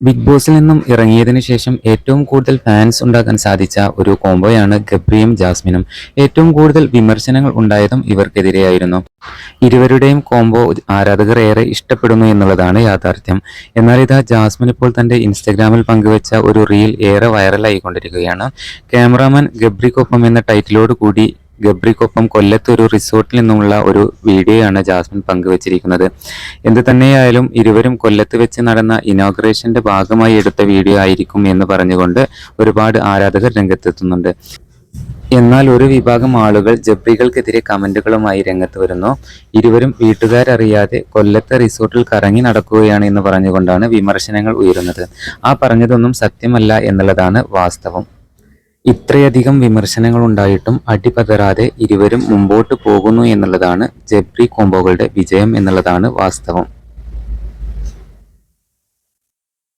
Big ബോസിൽ നിന്നും ഇറങ്ങിയതിനു ശേഷം ഏറ്റവും കൂടുതൽ ഫാൻസ് ഉണ്ടാക്കാൻ സാധിച്ച ഒരു കോംബോയാണ് ഗബ്രിയും ജാസ്മിനും. ഏറ്റവും കൂടുതൽ വിമർശനങ്ങൾ ഉണ്ടായതും ഇവർക്കെതിരെയായിരുന്നു. ഇരുവരുടെയും കോംബോ ആരാധകർ ഏറെ ഇഷ്ടപ്പെടുന്നു എന്നുള്ളതാണ് യാഥാർത്ഥ്യം. എന്നാൽ ഇതാ ജാസ്മിൻ ഇപ്പോൾ തന്റെ ഇൻസ്റ്റഗ്രാമിൽ പങ്കുവച്ച ഒരു റീൽ ഏറെ വൈറലായിക്കൊണ്ടിരിക്കുകയാണ്. ക്യാമറാമാൻ ഗബ്രിക്കൊപ്പം എന്ന ടൈറ്റിലോട് കൂടി ഗബ്രിക്കൊപ്പം കൊല്ലത്ത് ഒരു റിസോർട്ടിൽ നിന്നുമുള്ള ഒരു വീഡിയോയാണ് ജാസ്മിൻ പങ്കുവച്ചിരിക്കുന്നത്. എന്ത് തന്നെയായാലും ഇരുവരും കൊല്ലത്ത് വെച്ച് നടന്ന ഇനോഗ്രേഷന്റെ ഭാഗമായി എടുത്ത വീഡിയോ ആയിരിക്കും എന്ന് പറഞ്ഞുകൊണ്ട് ഒരുപാട് ആരാധകർ രംഗത്തെത്തുന്നുണ്ട്. എന്നാൽ ഒരു വിഭാഗം ആളുകൾ ജബ്രികൾക്കെതിരെ കമന്റുകളുമായി രംഗത്ത് വരുന്നു. ഇരുവരും വീട്ടുകാരറിയാതെ കൊല്ലത്തെ റിസോർട്ടിൽ കറങ്ങി നടക്കുകയാണ് എന്ന് പറഞ്ഞുകൊണ്ടാണ് വിമർശനങ്ങൾ ഉയരുന്നത്. ആ പറഞ്ഞതൊന്നും സത്യമല്ല എന്നുള്ളതാണ് വാസ്തവം. ഇത്രയധികം വിമർശനങ്ങൾ ഉണ്ടായിട്ടും അടിപതറാതെ ഇരുവരും മുമ്പോട്ട് പോകുന്നു എന്നുള്ളതാണ് ജബ്രി കോംബോകളുടെ വിജയം എന്നുള്ളതാണ് വാസ്തവം.